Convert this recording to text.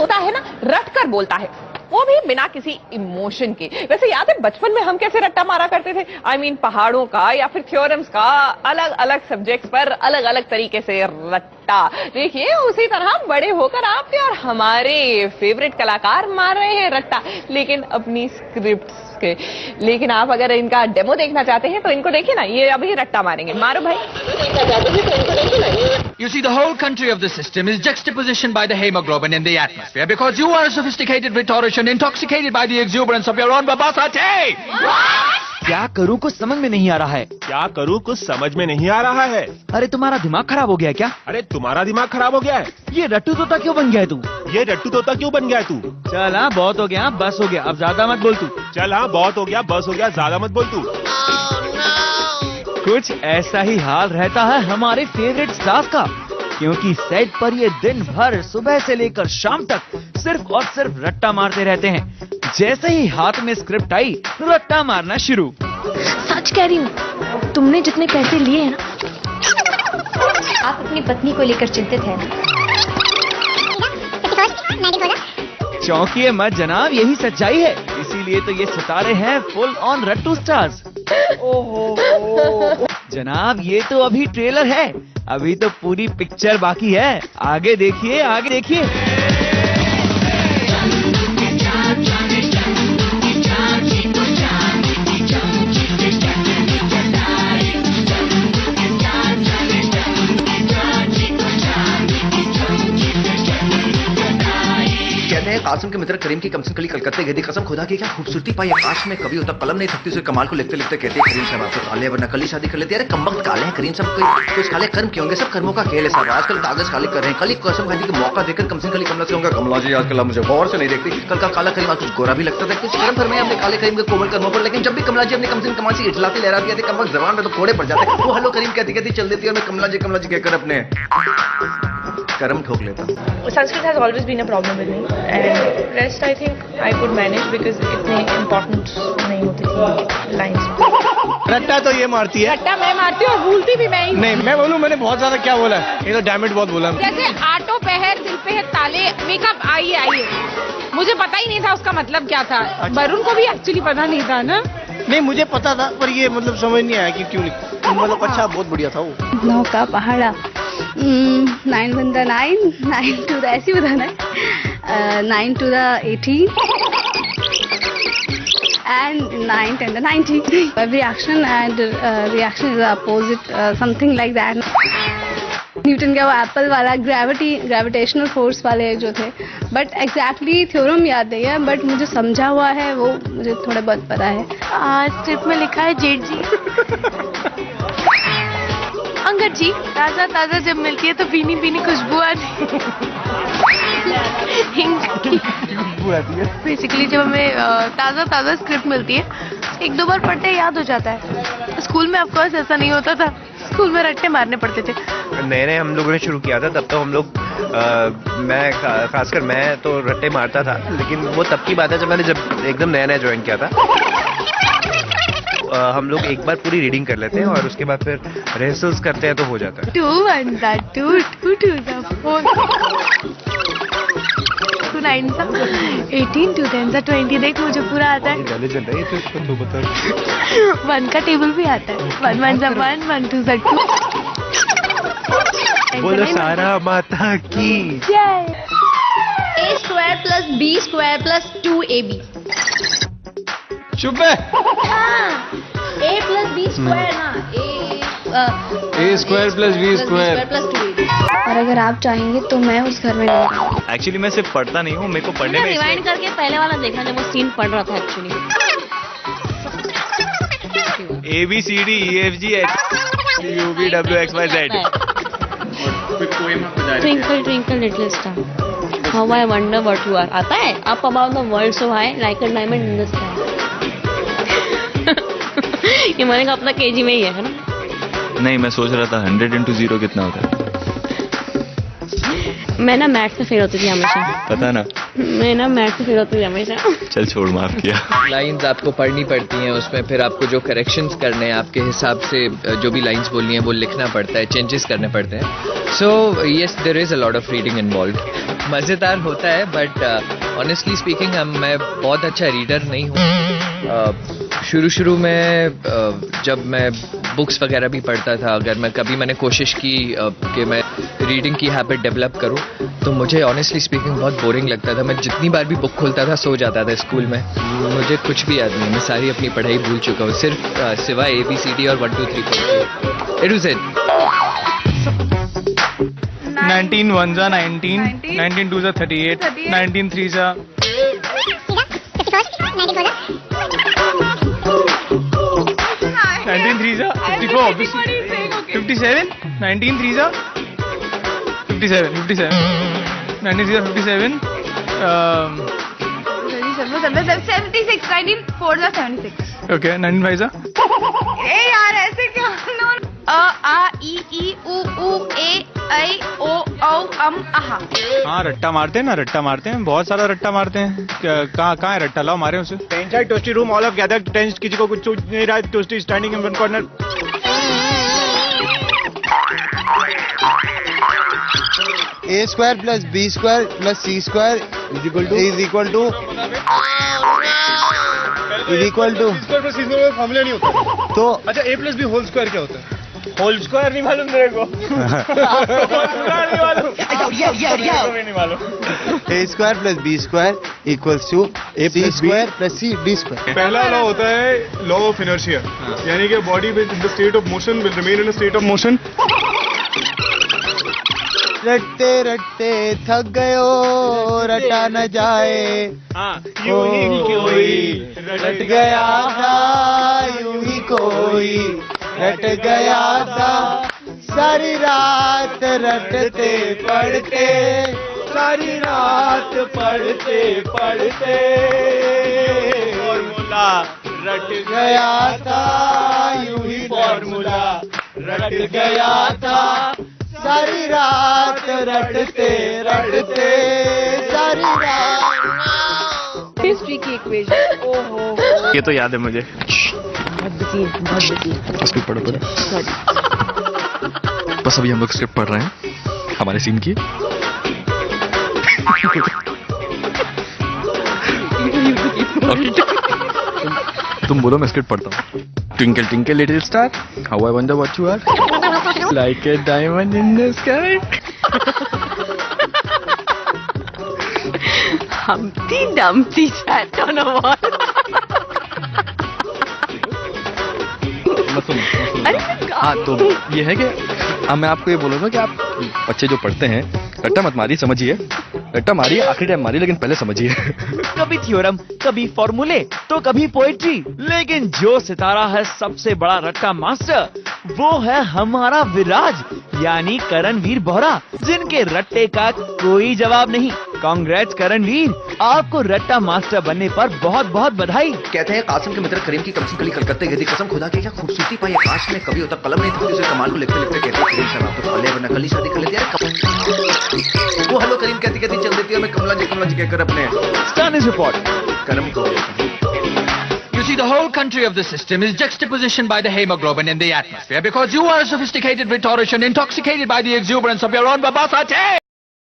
बोलता है ना, रट कर बोलता है, वो भी बिना किसी इमोशन के। वैसे याद है बचपन में हम कैसे रट्टा मारा करते थे? I mean, पहाड़ों का या फिर थ्योरम्स का, अलग अलग सब्जेक्ट्स पर अलग अलग तरीके से रट्टा। देखिए उसी तरह बड़े होकर आपके और हमारे फेवरेट कलाकार मार रहे हैं रट्टा, लेकिन अपनी स्क्रिप्ट्स के। लेकिन आप अगर इनका डेमो देखना चाहते हैं तो इनको देखिए ना, ये अभी रट्टा मारेंगे। मारो भाई। You see, the whole country of the system is juxtapositioned by the hemoglobin in the atmosphere because you are a sophisticated rhetorician intoxicated by the exuberance of your own babasate. क्या करूं कुछ समझ में नहीं आ रहा है। क्या करूं कुछ समझ में नहीं आ रहा है। अरे तुम्हारा दिमाग खराब हो गया क्या? अरे तुम्हारा दिमाग खराब हो गया है। ये रट्टू तोता क्यों बन गया है तू? ये रट्टू तोता क्यों बन गया है तू? चल हाँ, बहुत हो गया, बस हो गया, अब ज्यादा मत बोल तू। चल हाँ, बहुत हो गया, बस हो गया, ज्यादा मत बोल तू। कुछ ऐसा ही हाल रहता है हमारे फेवरेट स्टाफ का, क्योंकि सेट पर ये दिन भर सुबह से लेकर शाम तक सिर्फ और सिर्फ रट्टा मारते रहते हैं। जैसे ही हाथ में स्क्रिप्ट आई, रट्टा मारना शुरू। सच कह रही हूँ, तुमने जितने पैसे लिए हैं ना, आप अपनी पत्नी को लेकर चिंतित हैं ना? चौंकिए मत जनाब, यही सच्चाई है, इसीलिए तो ये सितारे हैं फुल ऑन रट्टू स्टार्स। जनाब ये तो अभी ट्रेलर है, अभी तो पूरी पिक्चर बाकी है। आगे देखिए, आगे देखिए। कासिम के मित्र करीम की कमसन कली कलकत्ते गई थी, कसम खुदा की क्या खूबसूरती पाई आकाश में, कभी होता कलम नहीं थकती, उसे कमाल को लिखते लिखते कहते करीम साहब आपसे काले वरना कली शादी कर लेते। अरे कमबख्त काले हैं करीम साहब, कुछ काले कर्म क्यों होंगे, सब कर्मों का खेल है साहब। आजकल कागज काले कर रहे हैं, कल कसम खाने का मौका देकर कमसन कली कमला से होंगे। कमला जी आजकल मुझे गौर से नहीं देखती, कल का काला करीम आज कुछ गोरा भी लगता था, कुछ कर्म फरमाए हमने काले करीम के कोमल कर्मों पर, लेकिन जब भी कमला जी अपने कमसन कमाल से इटलाती लहरा दिया थे, कमबख्त जबान में तो फोड़े पड़ जाते। वो हेलो करीम कहती कहती चल देती है, मैं कमला जी कहकर अपने कर्म ठोक लेता हूँ। Sanskrit has always been a problem with me, and rest I think I could manage because इतने important नहीं होती थी lines। रट्टा तो ये मारती है, रट्टा मैं मारती हूँ और भूलती भी मैं ही। नहीं मैं बोलूँ, मैंने बहुत ज्यादा क्या बोला, ये तो डैमेज बहुत बोला। जैसे आटो पहर दिल पे है ताले, मेकअप आइए, मुझे पता ही नहीं था उसका मतलब क्या था। वरुण को भी एक्चुअली पता नहीं था ना? नहीं मुझे पता था, पर ये मतलब समझ नहीं आया कि क्यों नहीं, मतलब अच्छा बहुत बढ़िया था वो। 9 का पहाड़ा, 9 बनता 9 to the ऐसी बताना है, 9 to the 18 and 9 10 the 90. Every action and reaction is opposite, something like that. Newton का वो एप्पल वाला ग्रेविटेशनल फोर्स वाले जो थे, बट एग्जैक्टली थ्योरम याद नहीं है, बट मुझे समझा हुआ है वो, मुझे थोड़ा बहुत पता है। स्क्रिप्ट में लिखा है जेठ जी। अंगद जी, ताजा ताजा जब मिलती है तो भीनी भीनी खुशबू आती है। बेसिकली जब हमें ताजा ताजा स्क्रिप्ट मिलती है, 1-2 बार पढ़ते याद हो जाता है। स्कूल में ऑफकोर्स ऐसा नहीं होता था, स्कूल में रट्टे मारने पड़ते थे। नए हम लोगों ने शुरू किया था, तब तो हम लोग मैं खासकर मैं तो रट्टे मारता था, लेकिन वो तब की बात है जब मैंने एकदम नया ज्वाइन किया था। हम लोग एक बार पूरी रीडिंग कर लेते हैं और उसके बाद फिर रिहर्सल्स करते हैं तो हो जाता है। 2 1 2 2 2 4 2 9 18 2 10 20, देख मुझे पूरा आता है। गाने चल रही है तो इसको तो बता। 1 का टेबल भी आता है, 1 1 1 1 2 2। बोलो सारा माता की जय। A² + B² + 2AB। चुप है। A + B² ना, A² + B² + 2AB। और अगर आप चाहेंगे तो मैं उस घर में नहीं। एक्चुअली मैं सिर्फ पढ़ता नहीं हूँ, मेरे को पढ़ने में रिवाइंड करके पहले वाला देखना जब वो सीन पढ़ रहा था actually. ABCDEFGH UVWXYZ। Twinkle twinkle little star, how I wonder what you are। आता है up above the world so high like a diamond in the sky। ये मैंने कहा अपना केजी में ही है ना? नहीं, मैं सोच रहा था 100 into 0 कितना होता है। मैं ना मैथ में फेल होती थी हमेशा। पता ना, मैं ना मैथ में फेल होती थी हमेशा। चल छोड़, माफ किया। लाइंस आपको पढ़नी पड़ती हैं, उसमें फिर आपको जो करेक्शंस करने हैं आपके हिसाब से जो भी लाइंस बोलनी है वो लिखना पड़ता है, चेंजेस करने पड़ते हैं। So yes, there is a lot of reading involve. मज़ेदार होता है, बट ऑनेस्टली स्पीकिंग मैं बहुत अच्छा रीडर नहीं हूँ। शुरू में जब मैं बुक्स वगैरह भी पढ़ता था, अगर मैंने कोशिश की कि मैं रीडिंग की हैबिट डेवलप करूं, तो मुझे ऑनेस्टली स्पीकिंग बहुत बोरिंग लगता था। मैं जितनी बार भी बुक खोलता था सो जाता था स्कूल में। मुझे कुछ भी याद नहीं, मैं सारी अपनी पढ़ाई भूल चुका हूँ, सिर्फ सिवाय ABCD और 1 2 3 4 it was it. 19 1s are 19, 19 2s are 38, 19 3s are 19 3s are 54, obviously 57, 19 3s are 57, 19 3s are 57, 76, 19 4s are 76. okay, 19 5s are ए यार ऐसे क्या? आ ई ई उ ए ऐ ओ औ आहा। हाँ, रट्टा मारते हैं ना, रट्टा मारते हैं, बहुत सारा रट्टा मारते हैं। कहाँ है रट्टा? लाओ मारे उसे। Inside toasty room, all of gather tense, किसी को कुछ सूझ नहीं रहा है। Toasty standing in one corner. A square plus B square plus C square is equal to formula नहीं होता तो। अच्छा, A plus B whole square क्या होता है? होल स्क्वायर नहीं मालूम मेरे को। नहीं मालूम। A square plus B square equals to C square plus D square. पहला लॉ होता है लॉ ऑफ इनर्शिया, यानी कि body with in the state of motion will remain in a state of motion. रटते रटते थक गयो, रटा न जाए। यूं ही कोई रट गया था, यूं ही कोई रट गया था। सारी रात रटते पढ़ते, सारी रात पढ़ते पढ़ते फॉर्मूला रट गया था, यूं ही फॉर्मूला रट गया था। सारी रात रटते रटते, सारी रात। हिस्ट्री की इक्वेशन। ओहो, ये तो याद है मुझे। स्क्रिप्ट पढ़ो पढ़ो। बस अभी हम लोग स्क्रिप्ट पढ़ रहे हैं हमारे सीन की। तुम बोलो, मैं स्क्रिप्ट पढ़ता हूँ। Twinkle twinkle little star, how I wonder what you are, like a diamond in the sky. Humpty Dumpty sat on a wall. हाँ, तो ये है कि मैं आपको ये बोलूँगा कि आप बच्चे जो पढ़ते हैं, रट्टा मत मारिए, समझिए। रट्टा मारिए, आखिरी टाइम मारिए, लेकिन पहले समझिए। कभी थ्योरम, कभी फॉर्मूले, तो कभी पोएट्री, लेकिन जो सितारा है सबसे बड़ा रट्टा मास्टर, वो है हमारा विराज, यानी करणवीर बोहरा, जिनके रट्टे का कोई जवाब नहीं। कांग्रेट्स करणवीर, आपको रट्टा मास्टर बनने पर बहुत बहुत बधाई। कहते हैं कासिम के मित्र करीम की कमसन कली कलकत्ते गई थी, कसम खुदा की क्या खूबसूरती पाई आकाश में, कभी होता कलम नहीं थकती उसे कमाल को लिखते लिखते कहते करीम साहब आप तो काले वरना कली शादी कर लेती है। वो हेलो करीम कहती कहती चल देती है, मैं कमला जी कहकर अपने स्टर्निस रिपोर्ट करम को। You see, the whole country of the system is juxtapositioned by the hemoglobin in the atmosphere because you are a sophisticated rhetorician intoxicated by the exuberance of your own babasa.